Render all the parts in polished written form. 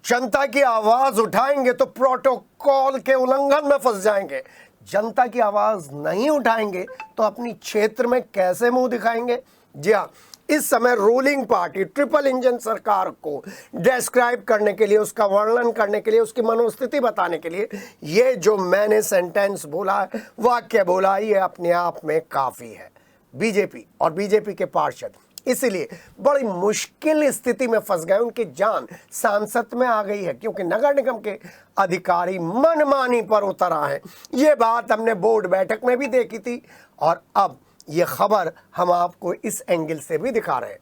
जनता की आवाज उठाएंगे तो प्रोटोकॉल के उल्लंघन में फंस जाएंगे। जनता की आवाज नहीं उठाएंगे तो अपनी क्षेत्र में कैसे मुंह दिखाएंगे। जी हाँ, इस समय रूलिंग पार्टी ट्रिपल इंजन सरकार को डिस्क्राइब करने के लिए, उसका वर्णन करने के लिए, उसकी मनोस्थिति बताने के लिए ये जो मैंने सेंटेंस बोला है, वाक्य बोला, ये अपने आप में काफी है। बीजेपी और बीजेपी के पार्षद इसलिए बड़ी मुश्किल स्थिति में फंस गए, उनकी जान सांसत में आ गई है क्योंकि नगर निगम के अधिकारी मनमानी पर उतर आए हैं। ये बात हमने बोर्ड बैठक में भी देखी थी और अब ये खबर हम आपको इस एंगल से भी दिखा रहे हैं।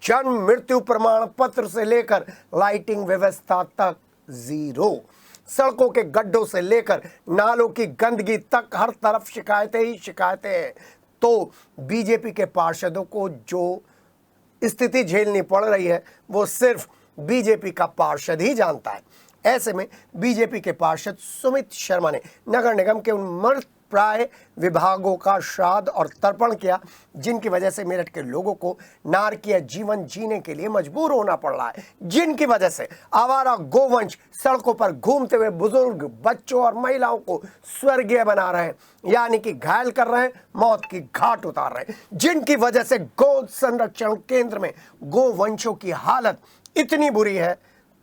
जन्म मृत्यु प्रमाण पत्र से लेकर लाइटिंग व्यवस्था तक जीरो, सड़कों के गड्ढों से लेकर नालों की गंदगी तक हर तरफ शिकायतें ही शिकायतें हैं। तो बीजेपी के पार्षदों को जो स्थिति झेलनी पड़ रही है वो सिर्फ बीजेपी का पार्षद ही जानता है। ऐसे में बीजेपी के पार्षद सुमित शर्मा ने नगर निगम के उन मृत प्राय विभागों का श्राद्ध और तर्पण किया जिनकी वजह से मेरठ के लोगों को नारकीय जीवन जीने के लिए मजबूर होना पड़ रहा है, जिनकी वजह से आवारा गोवंश सड़कों पर घूमते हुए बुजुर्ग, बच्चों और महिलाओं को स्वर्गीय बना रहे हैं, यानी कि घायल कर रहे हैं, मौत की घाट उतार रहे हैं, जिनकी वजह से गौ संरक्षण केंद्र में गोवंशों की हालत इतनी बुरी है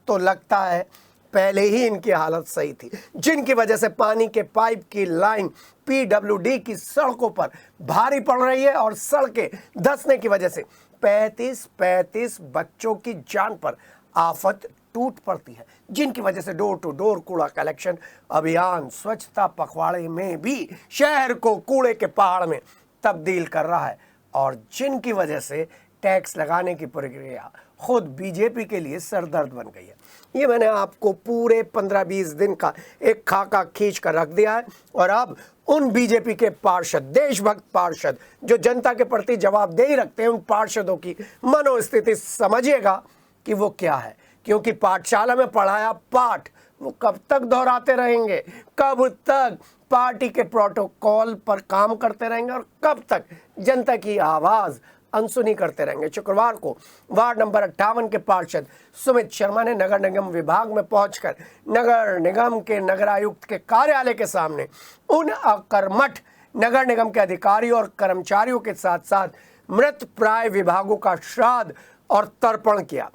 तो लगता है पहले ही इनकी हालत सही थी, जिनकी वजह से पानी के पाइप की लाइन पीडब्ल्यूडी की सड़कों पर भारी पड़ रही है और सड़कें धंसने की वजह से 35 बच्चों की जान पर आफत टूट पड़ती है, जिनकी वजह से डोर टू डोर कूड़ा कलेक्शन अभियान स्वच्छता पखवाड़े में भी शहर को कूड़े के पहाड़ में तब्दील कर रहा है और जिनकी वजह से टैक्स लगाने की प्रक्रिया खुद बीजेपी के लिए सरदर्द बन गई है। ये मैंने आपको पूरे 15-20 दिन का एक खाका खींच कर रख दिया है और अब उन बीजेपी के पार्षद, देशभक्त पार्षद जो जनता के प्रति जवाबदेही रखते हैं, उन पार्षदों की मनोस्थिति समझिएगा कि वो क्या है। क्योंकि पाठशाला में पढ़ाया पाठ वो कब तक दोहराते रहेंगे, कब तक पार्टी के प्रोटोकॉल पर काम करते रहेंगे और कब तक जनता की आवाज अनसुनी करते रहेंगे। शुक्रवार को वार्ड नंबर 58 के पार्षद सुमित शर्मा ने नगर निगम विभाग में पहुंचकर नगर निगम के नगर आयुक्त के कार्यालय के सामने उन अकर्मठ नगर निगम के अधिकारियों और कर्मचारियों के साथ साथ मृत प्राय विभागों का श्राद्ध और तर्पण किया।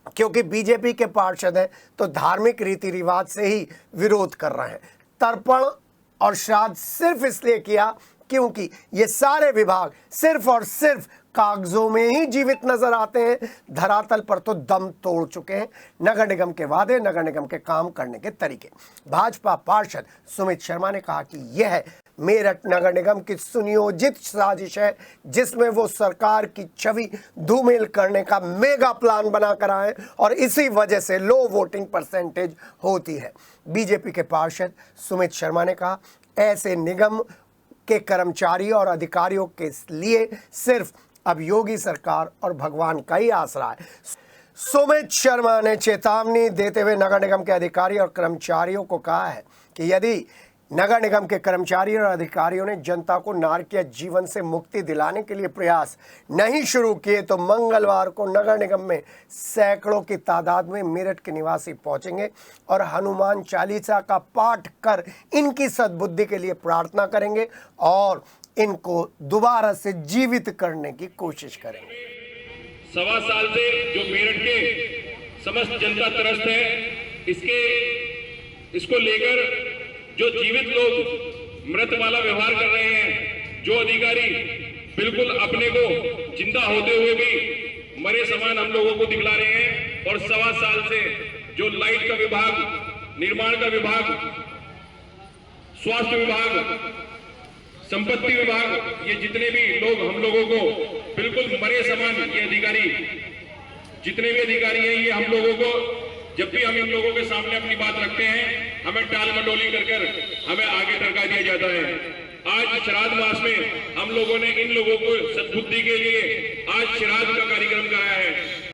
क्योंकि बीजेपी के पार्षद हैं तो धार्मिक रीति रिवाज से ही विरोध कर रहे हैं। तर्पण और श्राद्ध सिर्फ इसलिए किया क्योंकि ये सारे विभाग सिर्फ और सिर्फ कागजों में ही जीवित नजर आते हैं, धरातल पर तो दम तोड़ चुके हैं नगर निगम के वादे, नगर निगम के काम करने के तरीके। भाजपा पार्षद सुमित शर्मा ने कहा कि यह मेरठ नगर निगम की सुनियोजित साजिश है जिसमें वो सरकार की छवि धूमिल करने का मेगा प्लान बनाकर आए और इसी वजह से लो वोटिंग परसेंटेज होती है। बीजेपी के पार्षद सुमित शर्मा ने कहा ऐसे निगम के कर्मचारियों और अधिकारियों के लिए सिर्फ अब योगी सरकार और भगवान का ही आसरा है। सुमित शर्मा ने चेतावनी देते हुए नगर निगम के अधिकारी और कर्मचारियों को कहा है कि यदि नगर निगम के कर्मचारियों और अधिकारियों ने जनता को नारकीय जीवन से मुक्ति दिलाने के लिए प्रयास नहीं शुरू किए तो मंगलवार को नगर निगम में सैकड़ों की तादाद में मेरठ के निवासी पहुंचेंगे और हनुमान चालीसा का पाठ कर इनकी सद्बुद्धि के लिए प्रार्थना करेंगे और इनको दोबारा से जीवित करने की कोशिश करेंगे। 1.25 साल से जो मेरठ के समस्त जनता त्रस्त है, इसको लेकर जो जीवित लोग मृत वाला व्यवहार कर रहे हैं, जो अधिकारी बिल्कुल अपने को जिंदा होते हुए भी मरे समान हम लोगों को दिखला रहे हैं और 1.25 साल से जो लाइट का विभाग, निर्माण का विभाग, स्वास्थ्य विभाग, संपत्ति विभाग, ये जितने भी लोग हम लोगों को बिल्कुल मरे समान, ये अधिकारी जितने भी अधिकारी हैं, ये हम लोगों को जब भी हम इन लोगों के सामने अपनी बात रखते हैं हमें टाल मटोली कर हमें आगे टरका दिया जाता है। आज श्राद्ध मास में हम लोगों ने इन लोगों को सद्बुद्धि के लिए आज श्राद्ध का कार्यक्रम कराया है।